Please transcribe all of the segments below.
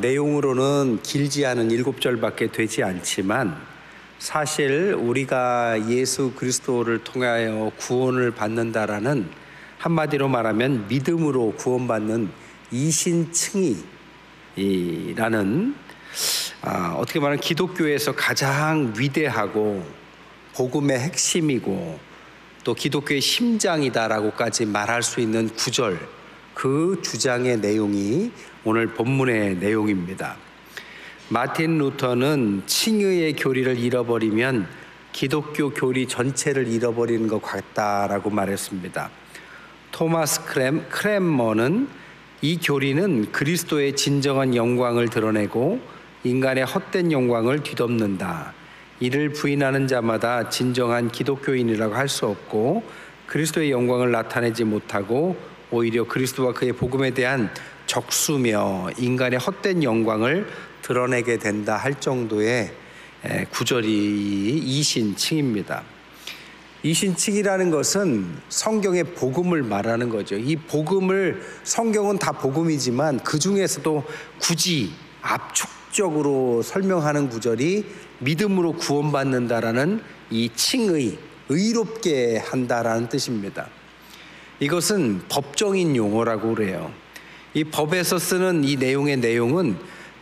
내용으로는 길지 않은 7절밖에 되지 않지만 사실 우리가 예수 그리스도를 통하여 구원을 받는다라는, 한마디로 말하면 믿음으로 구원받는 이신칭의라는 어떻게 말하면 기독교에서 가장 위대하고 복음의 핵심이고 또 기독교의 심장이다라고까지 말할 수 있는 구절, 그 주장의 내용이 오늘 본문의 내용입니다. 마틴 루터는 칭의의 교리를 잃어버리면 기독교 교리 전체를 잃어버리는 것 같다라고 말했습니다. 토마스 크랜머는 이 교리는 그리스도의 진정한 영광을 드러내고 인간의 헛된 영광을 뒤덮는다. 이를 부인하는 자마다 진정한 기독교인이라고 할 수 없고 그리스도의 영광을 나타내지 못하고 오히려 그리스도와 그의 복음에 대한 적수며 인간의 헛된 영광을 드러내게 된다 할 정도의 구절이 이신칭입니다. 이신칭이라는 것은 성경의 복음을 말하는 거죠. 이 복음을, 성경은 다 복음이지만 그 중에서도 굳이 압축적으로 설명하는 구절이 믿음으로 구원받는다라는 이 칭의, 의롭게 한다라는 뜻입니다. 이것은 법정인 용어라고 그래요. 이 법에서 쓰는 이 내용은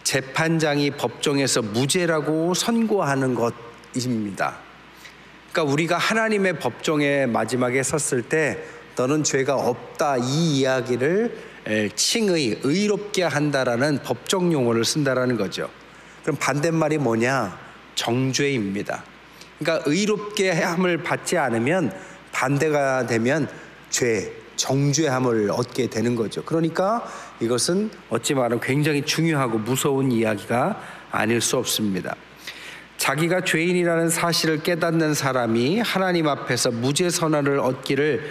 재판장이 법정에서 무죄라고 선고하는 것입니다. 그러니까 우리가 하나님의 법정에 마지막에 섰을 때 너는 죄가 없다, 이 이야기를 칭의, 의롭게 한다라는 법정 용어를 쓴다라는 거죠. 그럼 반대말이 뭐냐? 정죄입니다. 그러니까 의롭게 함을 받지 않으면 반대가 되면 죄, 정죄함을 얻게 되는 거죠. 그러니까 이것은 어찌 말하면 굉장히 중요하고 무서운 이야기가 아닐 수 없습니다. 자기가 죄인이라는 사실을 깨닫는 사람이 하나님 앞에서 무죄 선언을 얻기를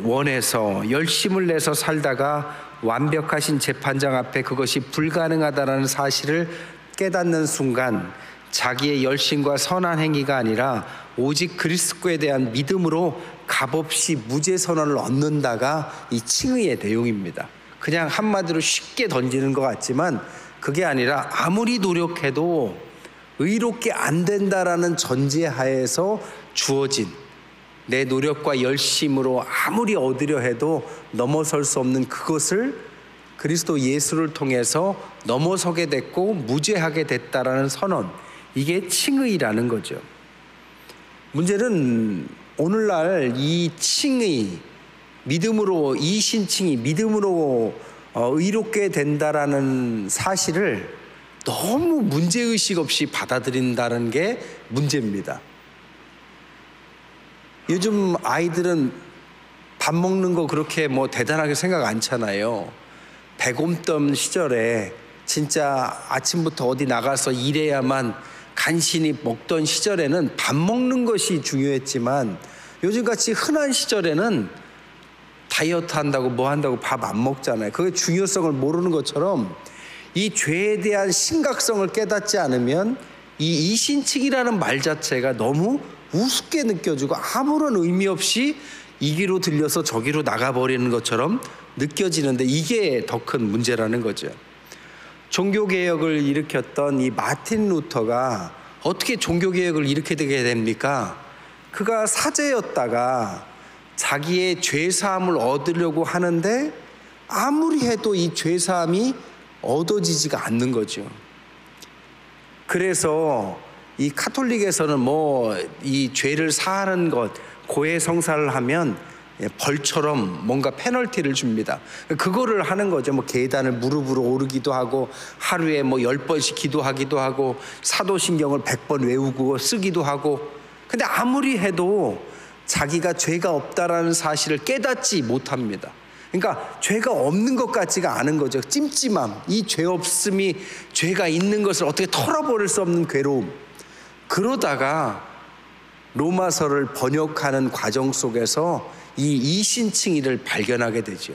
원해서 열심을 내서 살다가 완벽하신 재판장 앞에 그것이 불가능하다는 사실을 깨닫는 순간 자기의 열심과 선한 행위가 아니라 오직 그리스도에 대한 믿음으로 값없이 무죄 선언을 얻는다가 이 칭의의 내용입니다. 그냥 한마디로 쉽게 던지는 것 같지만 그게 아니라 아무리 노력해도 의롭게 안 된다라는 전제하에서 주어진, 내 노력과 열심으로 아무리 얻으려 해도 넘어설 수 없는 그것을 그리스도 예수를 통해서 넘어서게 됐고 무죄하게 됐다라는 선언, 이게 칭의라는 거죠. 문제는 오늘날 이 칭의, 믿음으로, 이신칭의, 믿음으로 의롭게 된다라는 사실을 너무 문제의식 없이 받아들인다는 게 문제입니다. 요즘 아이들은 밥 먹는 거 그렇게 대단하게 생각 안 하잖아요. 배곰던 시절에 진짜 아침부터 어디 나가서 일해야만 간신히 먹던 시절에는 밥 먹는 것이 중요했지만 요즘같이 흔한 시절에는 다이어트 한다고 뭐 한다고 밥 안 먹잖아요. 그게 중요성을 모르는 것처럼 이 죄에 대한 심각성을 깨닫지 않으면 이 이신칭이라는 말 자체가 너무 우습게 느껴지고 아무런 의미 없이 이기로 들려서 저기로 나가버리는 것처럼 느껴지는데 이게 더 큰 문제라는 거죠. 종교개혁을 일으켰던 이 마틴 루터가 어떻게 종교개혁을 일으키게 됩니까? 그가 사제였다가 자기의 죄사함을 얻으려고 하는데 아무리 해도 이 죄사함이 얻어지지가 않는 거죠. 그래서 이 카톨릭에서는 이 죄를 사하는 것, 고해성사를 하면 벌처럼 뭔가 페널티를 줍니다. 그거를 하는 거죠. 계단을 무릎으로 오르기도 하고 하루에 10번씩 기도하기도 하고 사도신경을 100번 외우고 쓰기도 하고. 근데 아무리 해도 자기가 죄가 없다라는 사실을 깨닫지 못합니다. 그러니까 죄가 없는 것 같지가 않은 거죠. 찜찜함, 이 죄 없음이, 죄가 있는 것을 어떻게 털어버릴 수 없는 괴로움. 그러다가 로마서를 번역하는 과정 속에서 이 이신칭의를 발견하게 되죠.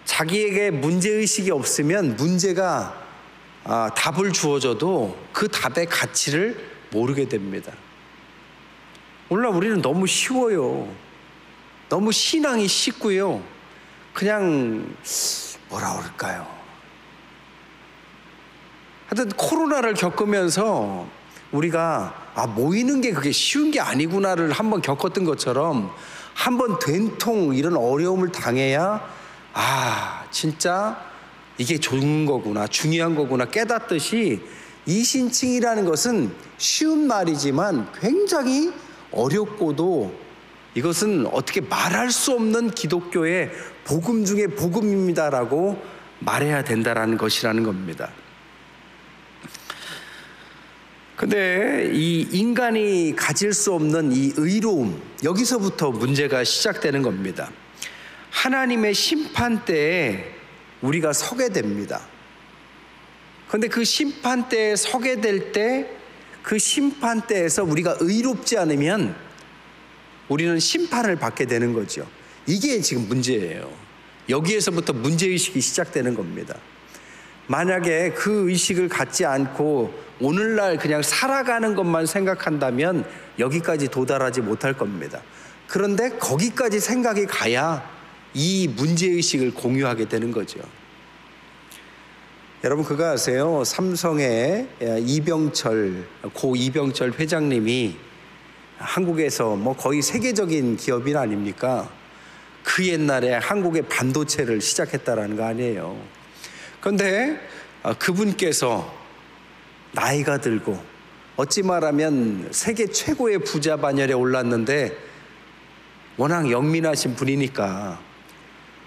자기에게 문제의식이 없으면 문제가 답을 주어져도 그 답의 가치를 모르게 됩니다. 오늘날 우리는 너무 쉬워요. 너무 신앙이 쉽고요. 그냥 뭐라 그럴까요? 하여튼 코로나를 겪으면서 우리가 모이는 게 그게 쉬운 게 아니구나를 한번 겪었던 것처럼 한번 된통 이런 어려움을 당해야 진짜 이게 좋은 거구나, 중요한 거구나 깨닫듯이 이신칭이라는 것은 쉬운 말이지만 굉장히 어렵고도 이것은 어떻게 말할 수 없는 기독교의 복음 중에 복음입니다라고 말해야 된다라는 것이라는 겁니다. 근데 이 인간이 가질 수 없는 이 의로움, 여기서부터 문제가 시작되는 겁니다. 하나님의 심판대에 우리가 서게 됩니다. 그런데 그 심판대에 서게 될 때 그 심판대에서 우리가 의롭지 않으면 우리는 심판을 받게 되는 거죠. 이게 지금 문제예요. 여기에서부터 문제의식이 시작되는 겁니다. 만약에 그 의식을 갖지 않고 오늘날 그냥 살아가는 것만 생각한다면 여기까지 도달하지 못할 겁니다. 그런데 거기까지 생각이 가야 이 문제의식을 공유하게 되는 거죠. 여러분 그거 아세요? 삼성의 고 이병철 회장님이 한국에서 거의 세계적인 기업인 아닙니까? 그 옛날에 한국의 반도체를 시작했다라는 거 아니에요. 그런데 그분께서 나이가 들고 어찌 말하면 세계 최고의 부자 반열에 올랐는데 워낙 영민하신 분이니까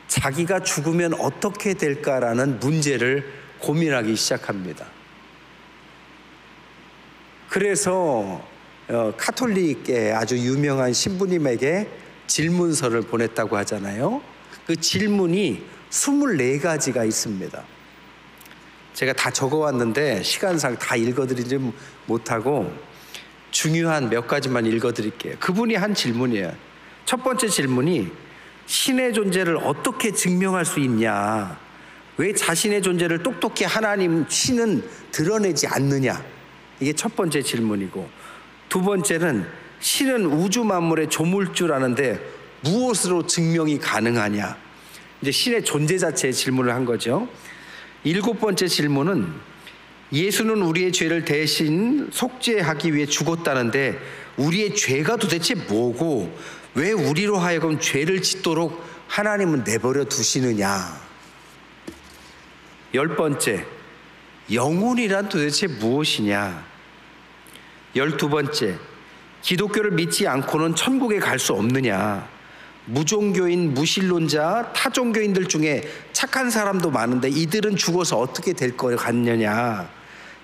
자기가 죽으면 어떻게 될까라는 문제를 고민하기 시작합니다. 그래서 카톨릭의 아주 유명한 신부님에게 질문서를 보냈다고 하잖아요. 그 질문이 24가지가 있습니다. 제가 다 적어왔는데 시간상 다 읽어드리지 못하고 중요한 몇 가지만 읽어드릴게요. 그분이 한 질문이에요. 첫 번째 질문이 신의 존재를 어떻게 증명할 수 있냐? 왜 자신의 존재를 똑똑히 하나님, 신은 드러내지 않느냐? 이게 첫 번째 질문이고, 두 번째는 신은 우주 만물의 조물줄 아는데 무엇으로 증명이 가능하냐? 이제 신의 존재 자체의 질문을 한 거죠. 일곱 번째 질문은 예수는 우리의 죄를 대신 속죄하기 위해 죽었다는데 우리의 죄가 도대체 뭐고 왜 우리로 하여금 죄를 짓도록 하나님은 내버려 두시느냐? 열 번째, 영혼이란 도대체 무엇이냐? 12번째, 기독교를 믿지 않고는 천국에 갈 수 없느냐? 무종교인, 무신론자, 타종교인들 중에 착한 사람도 많은데 이들은 죽어서 어떻게 될 것 같느냐?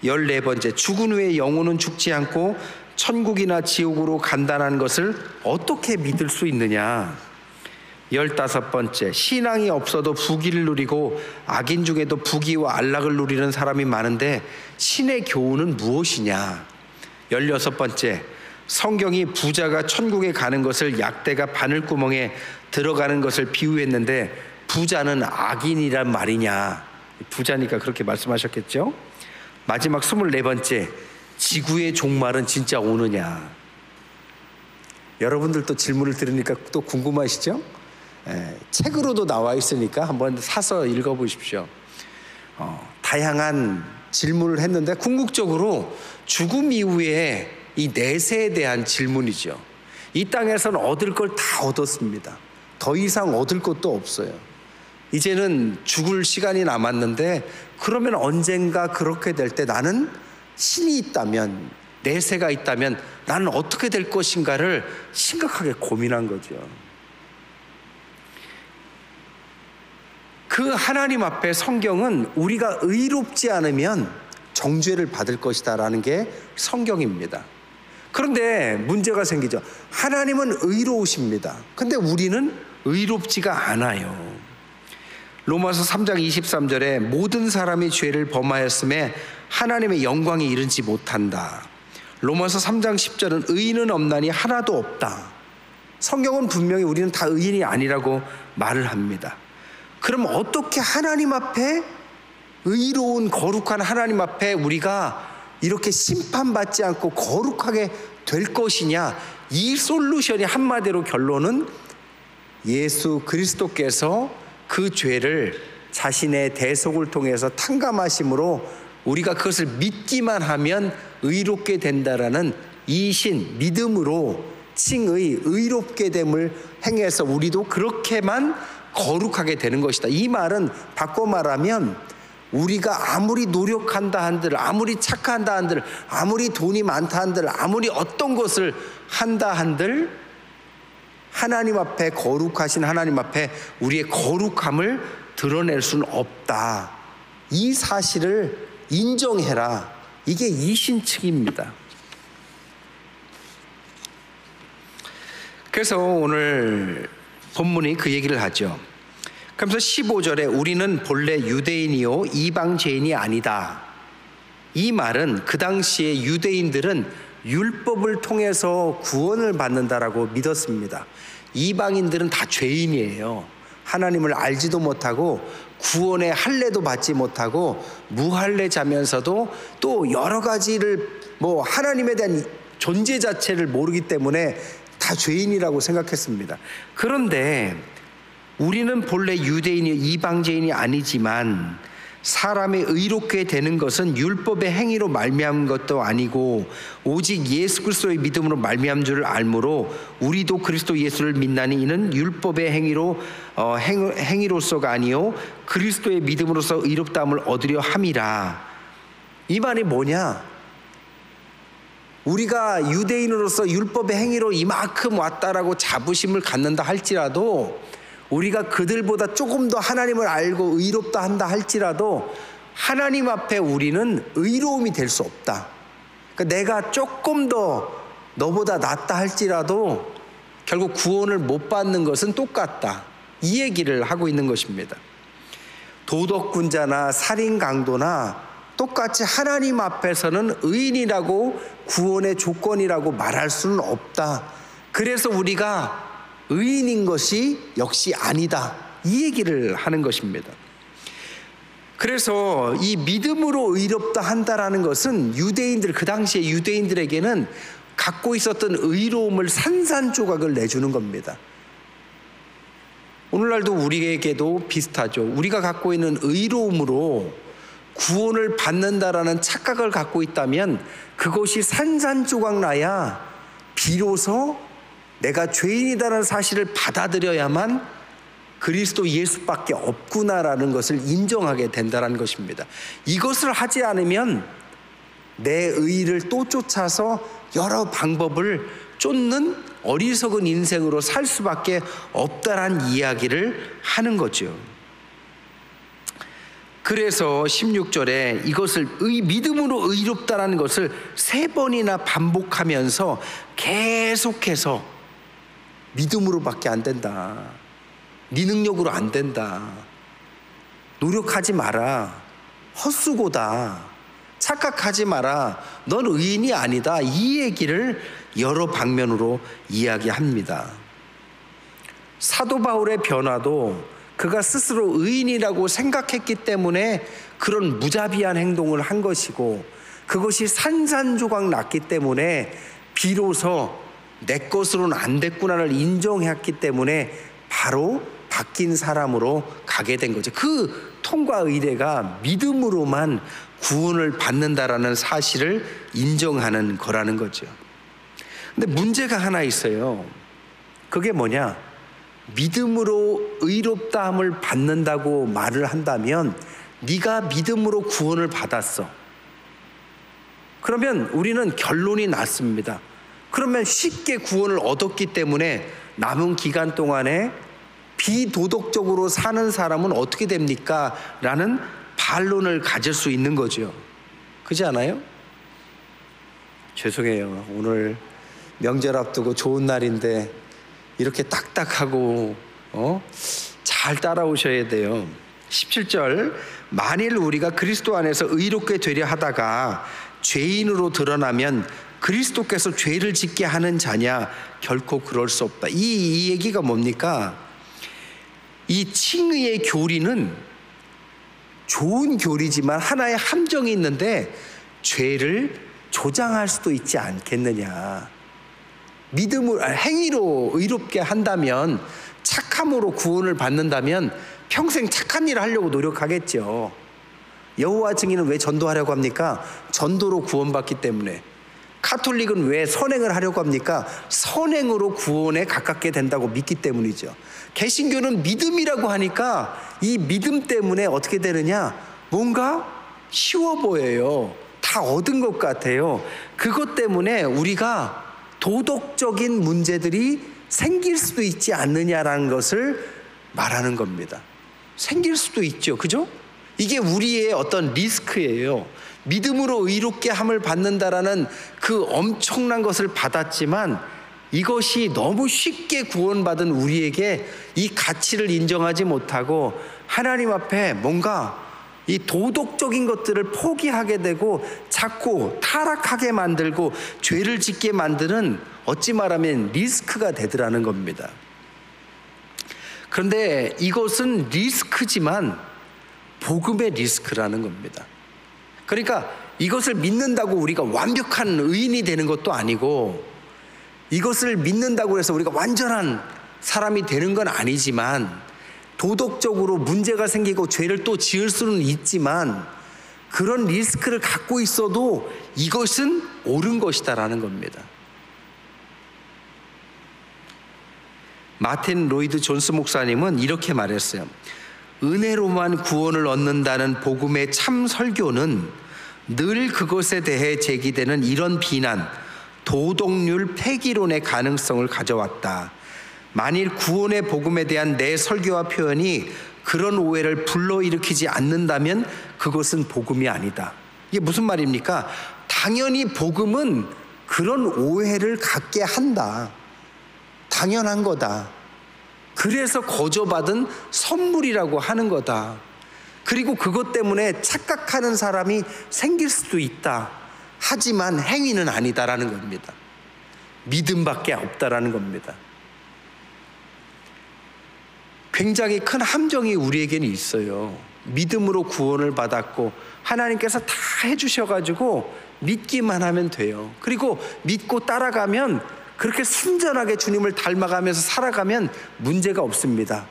14번째, 죽은 후에 영혼은 죽지 않고 천국이나 지옥으로 간다는 것을 어떻게 믿을 수 있느냐? 15번째, 신앙이 없어도 부귀를 누리고 악인 중에도 부귀와 안락을 누리는 사람이 많은데 신의 교훈은 무엇이냐? 16번째, 성경이 부자가 천국에 가는 것을 약대가 바늘구멍에 들어가는 것을 비유했는데 부자는 악인이란 말이냐? 부자니까 그렇게 말씀하셨겠죠? 마지막 24번째, 지구의 종말은 진짜 오느냐? 여러분들도 질문을 들으니까 또 궁금하시죠? 책으로도 나와 있으니까 한번 사서 읽어보십시오. 다양한 질문을 했는데 궁극적으로 죽음 이후에 이 내세에 대한 질문이죠. 이 땅에서는 얻을 걸 다 얻었습니다. 더 이상 얻을 것도 없어요. 이제는 죽을 시간이 남았는데 그러면 언젠가 그렇게 될 때 나는 신이 있다면, 내세가 있다면 나는 어떻게 될 것인가를 심각하게 고민한 거죠. 그 하나님 앞에 성경은 우리가 의롭지 않으면 정죄를 받을 것이다 라는 게 성경입니다. 그런데 문제가 생기죠. 하나님은 의로우십니다. 근데 우리는 의롭지가 않아요. 로마서 3장 23절에 모든 사람이 죄를 범하였음에 하나님의 영광에 이르지 못한다. 로마서 3장 10절은 의인은 없나니 하나도 없다. 성경은 분명히 우리는 다 의인이 아니라고 말을 합니다. 그럼 어떻게 하나님 앞에, 의로운 거룩한 하나님 앞에 우리가 이렇게 심판받지 않고 거룩하게 될 것이냐? 이 솔루션이 한마디로 결론은 예수 그리스도께서 그 죄를 자신의 대속을 통해서 탕감하심으로 우리가 그것을 믿기만 하면 의롭게 된다라는 이신, 믿음으로 칭의, 의롭게 됨을 행해서 우리도 그렇게만 거룩하게 되는 것이다. 이 말은 바꿔 말하면 우리가 아무리 노력한다 한들, 아무리 착한다 한들, 아무리 돈이 많다 한들, 아무리 어떤 것을 한다 한들 하나님 앞에, 거룩하신 하나님 앞에 우리의 거룩함을 드러낼 수는 없다. 이 사실을 인정해라. 이게 이신측입니다. 그래서 오늘 본문이 그 얘기를 하죠. 그러면서 15절에 우리는 본래 유대인이요 이방죄인이 아니다. 이 말은 그 당시에 유대인들은 율법을 통해서 구원을 받는다라고 믿었습니다. 이방인들은 다 죄인이에요. 하나님을 알지도 못하고 구원의 할례도 받지 못하고 무할례자면서도 또 여러 가지를 하나님에 대한 존재 자체를 모르기 때문에 다 죄인이라고 생각했습니다. 그런데 우리는 본래 유대인이 이방죄인이 아니지만 사람이 의롭게 되는 것은 율법의 행위로 말미암은 것도 아니고 오직 예수 그리스도의 믿음으로 말미암은 줄을 알므로 우리도 그리스도 예수를 믿나니 이는 율법의 행위로서가 아니요 그리스도의 믿음으로서 의롭다함을 얻으려 함이라. 이 말이 뭐냐? 우리가 유대인으로서 율법의 행위로 이만큼 왔다라고 자부심을 갖는다 할지라도, 우리가 그들보다 조금 더 하나님을 알고 의롭다 한다 할지라도 하나님 앞에 우리는 의로움이 될 수 없다. 그러니까 내가 조금 더 너보다 낫다 할지라도 결국 구원을 못 받는 것은 똑같다. 이 얘기를 하고 있는 것입니다. 도덕군자나 살인강도나 똑같이 하나님 앞에서는 의인이라고 구원의 조건이라고 말할 수는 없다. 그래서 우리가 의인인 것이 역시 아니다. 이 얘기를 하는 것입니다. 그래서 이 믿음으로 의롭다 한다라는 것은 유대인들, 그 당시에 유대인들에게는 갖고 있었던 의로움을 산산조각을 내주는 겁니다. 오늘날도 우리에게도 비슷하죠. 우리가 갖고 있는 의로움으로 구원을 받는다라는 착각을 갖고 있다면 그것이 산산조각 나야 비로소 내가 죄인이다라는 사실을 받아들여야만 그리스도 예수밖에 없구나라는 것을 인정하게 된다는 것입니다. 이것을 하지 않으면 내 의의를 또 쫓아서 여러 방법을 쫓는 어리석은 인생으로 살 수밖에 없다라는 이야기를 하는 거죠. 그래서 16절에 이것을 믿음으로 의롭다라는 것을 3번이나 반복하면서 계속해서 믿음으로밖에 안 된다. 네 능력으로 안 된다. 노력하지 마라. 헛수고다. 착각하지 마라. 넌 의인이 아니다. 이 얘기를 여러 방면으로 이야기합니다. 사도 바울의 변화도 그가 스스로 의인이라고 생각했기 때문에 그런 무자비한 행동을 한 것이고, 그것이 산산조각 났기 때문에 비로소 내 것으로는 안 됐구나를 인정했기 때문에 바로 바뀐 사람으로 가게 된 거죠. 그 통과 의례가 믿음으로만 구원을 받는다라는 사실을 인정하는 거라는 거죠. 근데 문제가 하나 있어요. 그게 뭐냐? 믿음으로 의롭다함을 받는다고 말을 한다면 네가 믿음으로 구원을 받았어. 그러면 우리는 결론이 났습니다. 그러면 쉽게 구원을 얻었기 때문에 남은 기간 동안에 비도덕적으로 사는 사람은 어떻게 됩니까? 라는 반론을 가질 수 있는 거죠. 그렇지 않아요? 죄송해요. 오늘 명절 앞두고 좋은 날인데 이렇게 딱딱하고 잘 따라오셔야 돼요. 17절, 만일 우리가 그리스도 안에서 의롭게 되려 하다가 죄인으로 드러나면 그리스도께서 죄를 짓게 하는 자냐? 결코 그럴 수 없다. 이 얘기가 뭡니까? 이 칭의의 교리는 좋은 교리지만 하나의 함정이 있는데 죄를 조장할 수도 있지 않겠느냐. 믿음을 행위로 의롭게 한다면, 착함으로 구원을 받는다면 평생 착한 일을 하려고 노력하겠죠. 여호와 증인은 왜 전도하려고 합니까? 전도로 구원받기 때문에. 카톨릭은 왜 선행을 하려고 합니까? 선행으로 구원에 가깝게 된다고 믿기 때문이죠. 개신교는 믿음이라고 하니까 이 믿음 때문에 어떻게 되느냐? 뭔가 쉬워 보여요. 다 얻은 것 같아요. 그것 때문에 우리가 도덕적인 문제들이 생길 수도 있지 않느냐라는 것을 말하는 겁니다. 생길 수도 있죠. 그죠? 이게 우리의 어떤 리스크예요. 믿음으로 의롭게 함을 받는다라는 그 엄청난 것을 받았지만 이것이 너무 쉽게 구원받은 우리에게 이 가치를 인정하지 못하고 하나님 앞에 뭔가 이 도덕적인 것들을 포기하게 되고 자꾸 타락하게 만들고 죄를 짓게 만드는 어찌 말하면 리스크가 되더라는 겁니다. 그런데 이것은 리스크지만 복음의 리스크라는 겁니다. 그러니까 이것을 믿는다고 우리가 완벽한 의인이 되는 것도 아니고 이것을 믿는다고 해서 우리가 완전한 사람이 되는 건 아니지만 도덕적으로 문제가 생기고 죄를 또 지을 수는 있지만 그런 리스크를 갖고 있어도 이것은 옳은 것이다라는 겁니다. 마틴 로이드 존스 목사님은 이렇게 말했어요. 은혜로만 구원을 얻는다는 복음의 참 설교는 늘 그것에 대해 제기되는 이런 비난, 도덕률 폐기론의 가능성을 가져왔다. 만일 구원의 복음에 대한 내 설교와 표현이 그런 오해를 불러일으키지 않는다면 그것은 복음이 아니다. 이게 무슨 말입니까? 당연히 복음은 그런 오해를 갖게 한다. 당연한 거다. 그래서 거저받은 선물이라고 하는 거다. 그리고 그것 때문에 착각하는 사람이 생길 수도 있다. 하지만 행위는 아니다라는 겁니다. 믿음밖에 없다라는 겁니다. 굉장히 큰 함정이 우리에게는 있어요. 믿음으로 구원을 받았고 하나님께서 다 해주셔가지고 믿기만 하면 돼요. 그리고 믿고 따라가면 그렇게 순전하게 주님을 닮아가면서 살아가면 문제가 없습니다.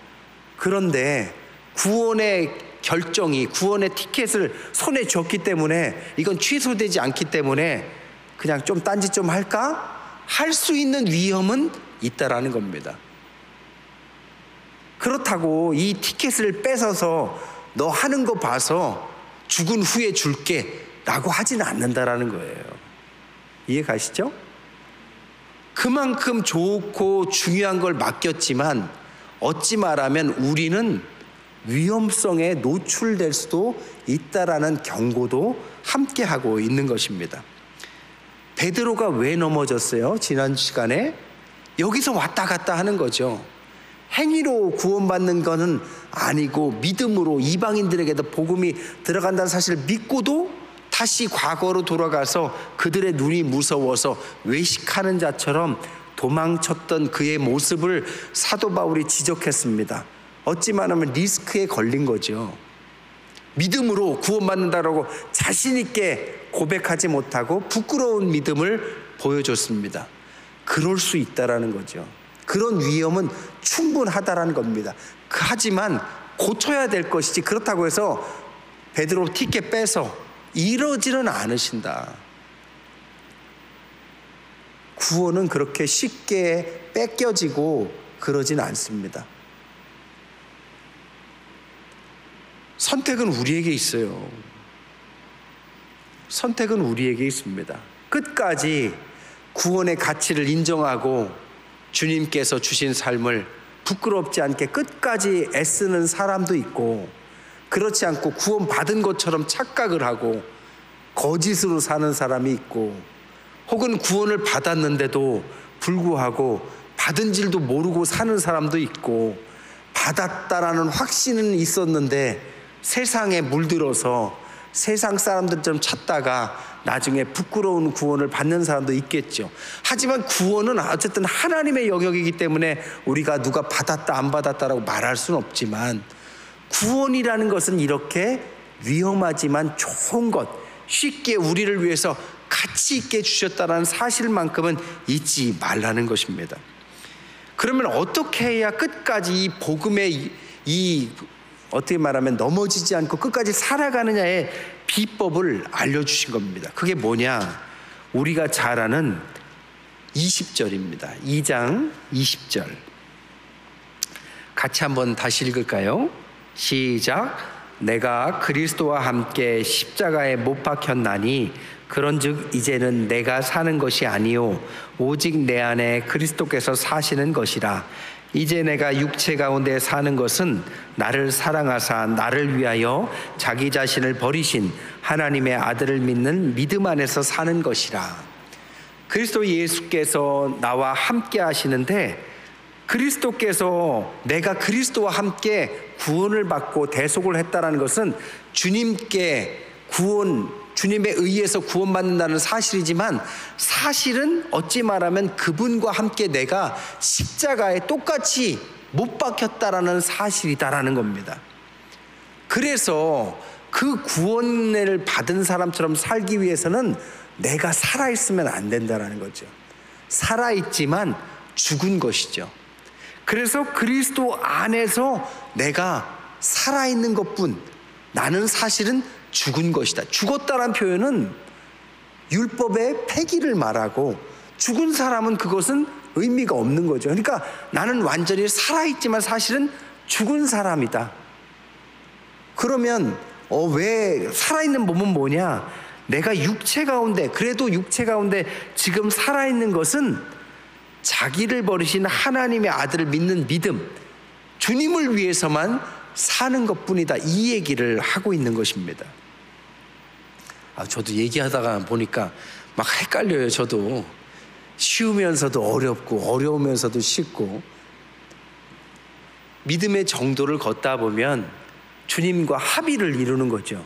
그런데 구원의 결정이, 구원의 티켓을 손에 쥐었기 때문에 이건 취소되지 않기 때문에 그냥 좀 딴짓 좀 할까? 할 수 있는 위험은 있다라는 겁니다. 그렇다고 이 티켓을 뺏어서 너 하는 거 봐서 죽은 후에 줄게 라고 하지는 않는다라는 거예요. 이해 가시죠? 그만큼 좋고 중요한 걸 맡겼지만 어찌 말하면 우리는 위험성에 노출될 수도 있다라는 경고도 함께 하고 있는 것입니다. 베드로가 왜 넘어졌어요? 지난 시간에 여기서 왔다 갔다 하는 거죠. 행위로 구원받는 것은 아니고 믿음으로 이방인들에게도 복음이 들어간다는 사실을 믿고도 다시 과거로 돌아가서 그들의 눈이 무서워서 외식하는 자처럼 도망쳤던 그의 모습을 사도 바울이 지적했습니다. 어찌 말하면 리스크에 걸린 거죠. 믿음으로 구원받는다라고 자신 있게 고백하지 못하고 부끄러운 믿음을 보여줬습니다. 그럴 수 있다라는 거죠. 그런 위험은 충분하다라는 겁니다. 하지만 고쳐야 될 것이지 그렇다고 해서 베드로 티켓 빼서 이러지는 않으신다. 구원은 그렇게 쉽게 뺏겨지고 그러진 않습니다. 선택은 우리에게 있어요. 선택은 우리에게 있습니다. 끝까지 구원의 가치를 인정하고 주님께서 주신 삶을 부끄럽지 않게 끝까지 애쓰는 사람도 있고, 그렇지 않고 구원받은 것처럼 착각을 하고 거짓으로 사는 사람이 있고, 혹은 구원을 받았는데도 불구하고 받은 줄도 모르고 사는 사람도 있고, 받았다라는 확신은 있었는데 세상에 물들어서 세상 사람들처럼 찾다가 나중에 부끄러운 구원을 받는 사람도 있겠죠. 하지만 구원은 어쨌든 하나님의 영역이기 때문에 우리가 누가 받았다 안 받았다라고 말할 수는 없지만, 구원이라는 것은 이렇게 위험하지만 좋은 것, 쉽게 우리를 위해서 가치 있게 주셨다는 사실만큼은 잊지 말라는 것입니다. 그러면 어떻게 해야 끝까지 이 복음의 이 어떻게 말하면 넘어지지 않고 끝까지 살아가느냐의 비법을 알려주신 겁니다. 그게 뭐냐? 우리가 잘 아는 20절입니다. 2장 20절. 같이 한번 다시 읽을까요? 시작. 내가 그리스도와 함께 십자가에 못 박혔나니 그런즉 이제는 내가 사는 것이 아니요 오직 내 안에 그리스도께서 사시는 것이라. 이제 내가 육체 가운데 사는 것은 나를 사랑하사 나를 위하여 자기 자신을 버리신 하나님의 아들을 믿는 믿음 안에서 사는 것이라. 그리스도 예수께서 나와 함께 하시는데, 그리스도께서 내가 그리스도와 함께 구원을 받고 대속을 했다는 것은 주님께 주님에 의해서 구원받는다는 사실이지만, 사실은 어찌 말하면 그분과 함께 내가 십자가에 똑같이 못 박혔다라는 사실이다라는 겁니다. 그래서 그 구원을 받은 사람처럼 살기 위해서는 내가 살아있으면 안 된다라는 거죠. 살아있지만 죽은 것이죠. 그래서 그리스도 안에서 내가 살아있는 것뿐, 나는 사실은 죽은 것이다. 죽었다는 표현은 율법의 폐기를 말하고, 죽은 사람은 그것은 의미가 없는 거죠. 그러니까 나는 완전히 살아있지만 사실은 죽은 사람이다. 그러면 왜 살아있는 몸은 뭐냐? 내가 육체 가운데, 그래도 육체 가운데 지금 살아있는 것은 자기를 버리신 하나님의 아들을 믿는 믿음, 주님을 위해서만 사는 것뿐이다. 이 얘기를 하고 있는 것입니다. 저도 얘기하다가 보니까 막 헷갈려요. 저도 쉬우면서도 어렵고 어려우면서도 쉽고, 믿음의 정도를 걷다 보면 주님과 합의를 이루는 거죠.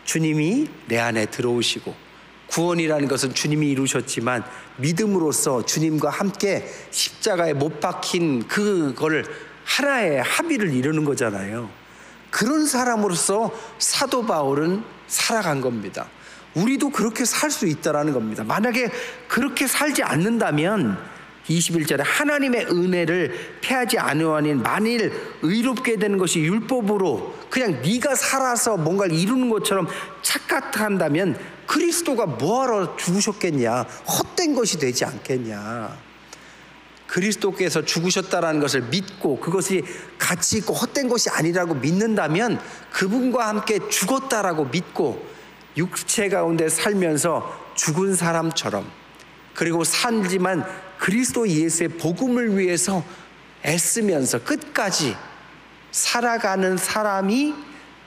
주님이 내 안에 들어오시고, 구원이라는 것은 주님이 이루셨지만 믿음으로써 주님과 함께 십자가에 못 박힌 그걸 하나의 합의를 이루는 거잖아요. 그런 사람으로서 사도 바울은 살아간 겁니다. 우리도 그렇게 살 수 있다라는 겁니다. 만약에 그렇게 살지 않는다면 21절에 하나님의 은혜를 패하지 아니하니 만일 의롭게 되는 것이 율법으로 그냥 네가 살아서 뭔가를 이루는 것처럼 착각한다면 그리스도가 뭐하러 죽으셨겠냐? 헛된 것이 되지 않겠냐? 그리스도께서 죽으셨다라는 것을 믿고 그것이 가치 있고 헛된 것이 아니라고 믿는다면 그분과 함께 죽었다라고 믿고 육체 가운데 살면서 죽은 사람처럼, 그리고 살지만 그리스도 예수의 복음을 위해서 애쓰면서 끝까지 살아가는 사람이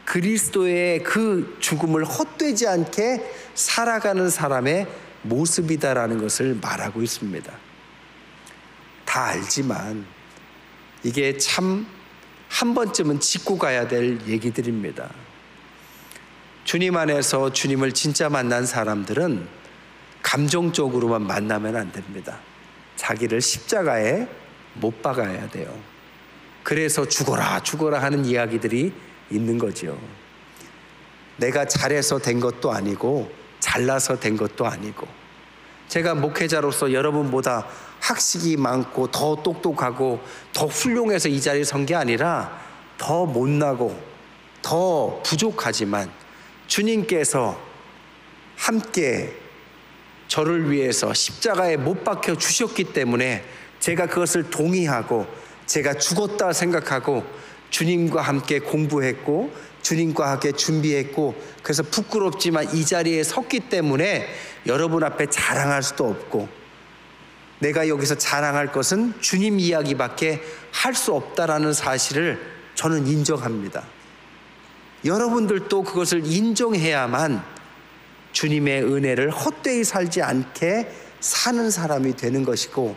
그리스도의 그 죽음을 헛되지 않게 살아가는 사람의 모습이다라는 것을 말하고 있습니다. 다 알지만 이게 참 한 번쯤은 짚고 가야 될 얘기들입니다. 주님 안에서 주님을 진짜 만난 사람들은 감정적으로만 만나면 안 됩니다. 자기를 십자가에 못 박아야 돼요. 그래서 죽어라 죽어라 하는 이야기들이 있는 거죠. 내가 잘해서 된 것도 아니고 잘나서 된 것도 아니고, 제가 목회자로서 여러분보다 학식이 많고 더 똑똑하고 더 훌륭해서 이 자리에 선 게 아니라 더 못나고 더 부족하지만 주님께서 함께 저를 위해서 십자가에 못 박혀 주셨기 때문에 제가 그것을 동의하고 제가 죽었다 생각하고 주님과 함께 공부했고 주님과 함께 준비했고, 그래서 부끄럽지만 이 자리에 섰기 때문에 여러분 앞에 자랑할 수도 없고, 내가 여기서 자랑할 것은 주님 이야기밖에 할 수 없다라는 사실을 저는 인정합니다. 여러분들도 그것을 인정해야만 주님의 은혜를 헛되이 살지 않게 사는 사람이 되는 것이고,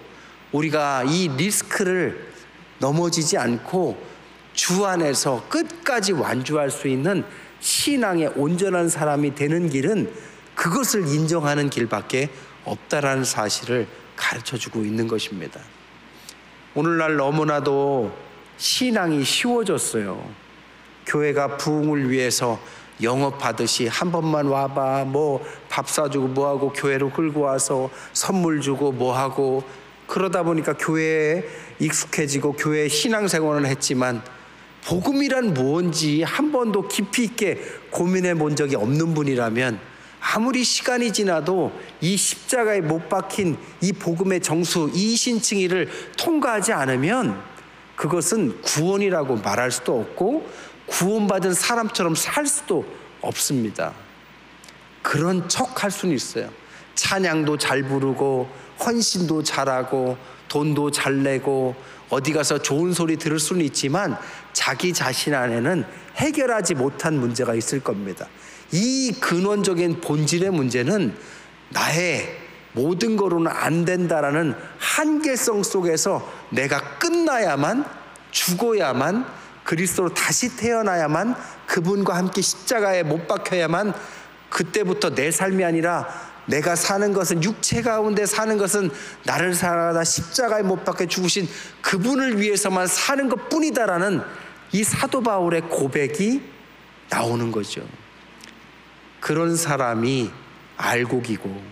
우리가 이 리스크를 넘어지지 않고 주 안에서 끝까지 완주할 수 있는 신앙의 온전한 사람이 되는 길은 그것을 인정하는 길밖에 없다라는 사실을 가르쳐주고 있는 것입니다. 오늘날 너무나도 신앙이 쉬워졌어요. 교회가 부흥을 위해서 영업하듯이 한 번만 와봐, 뭐 밥 사주고 뭐하고 교회로 끌고 와서 선물 주고 뭐하고, 그러다 보니까 교회에 익숙해지고 교회에 신앙생활을 했지만 복음이란 무엇인지 한 번도 깊이 있게 고민해 본 적이 없는 분이라면 아무리 시간이 지나도 이 십자가에 못 박힌 이 복음의 정수, 이 신칭의를 통과하지 않으면 그것은 구원이라고 말할 수도 없고 구원받은 사람처럼 살 수도 없습니다. 그런 척 할 수는 있어요. 찬양도 잘 부르고 헌신도 잘하고 돈도 잘 내고 어디 가서 좋은 소리 들을 수는 있지만 자기 자신 안에는 해결하지 못한 문제가 있을 겁니다. 이 근원적인 본질의 문제는 나의 모든 거로는 안 된다라는 한계성 속에서 내가 끝나야만, 죽어야만, 그리스도로 다시 태어나야만, 그분과 함께 십자가에 못 박혀야만, 그때부터 내 삶이 아니라 내가 사는 것은, 육체 가운데 사는 것은 나를 사랑하다 십자가에 못 박혀 죽으신 그분을 위해서만 사는 것 뿐이다라는 이 사도 바울의 고백이 나오는 거죠. 그런 사람이 알곡이고,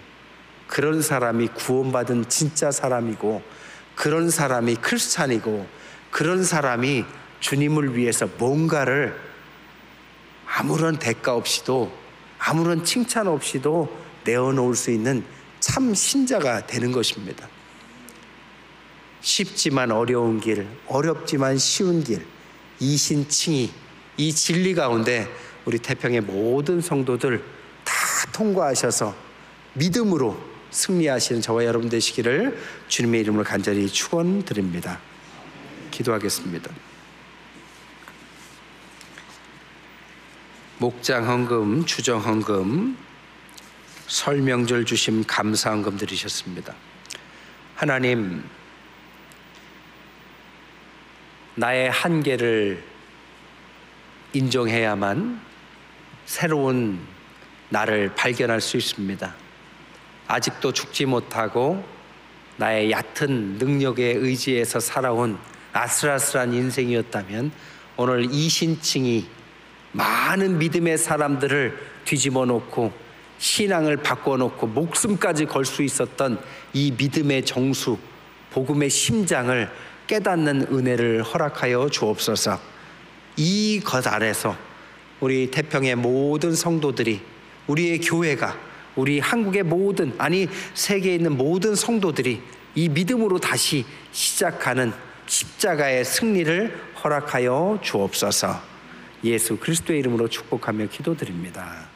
그런 사람이 구원받은 진짜 사람이고, 그런 사람이 크리스찬이고, 그런 사람이 주님을 위해서 뭔가를 아무런 대가 없이도, 아무런 칭찬 없이도 내어놓을 수 있는 참 신자가 되는 것입니다. 쉽지만 어려운 길, 어렵지만 쉬운 길, 이 신칭의, 이 진리 가운데 우리 태평의 모든 성도들 다 통과하셔서 믿음으로 승리하시는 저와 여러분 되시기를 주님의 이름으로 간절히 축원드립니다. 기도하겠습니다. 목장 헌금, 주정 헌금, 설명절 주심 감사 헌금 드리셨습니다. 하나님, 나의 한계를 인정해야만 새로운 나를 발견할 수 있습니다. 아직도 죽지 못하고 나의 얕은 능력에 의지해서 살아온 아슬아슬한 인생이었다면 오늘 이 신칭이 많은 믿음의 사람들을 뒤집어 놓고 신앙을 바꿔놓고 목숨까지 걸 수 있었던 이 믿음의 정수, 복음의 심장을 깨닫는 은혜를 허락하여 주옵소서. 이것 아래서 우리 태평의 모든 성도들이, 우리의 교회가, 우리 한국의 모든, 아니 세계에 있는 모든 성도들이 이 믿음으로 다시 시작하는 십자가의 승리를 허락하여 주옵소서. 예수 그리스도의 이름으로 축복하며 기도드립니다.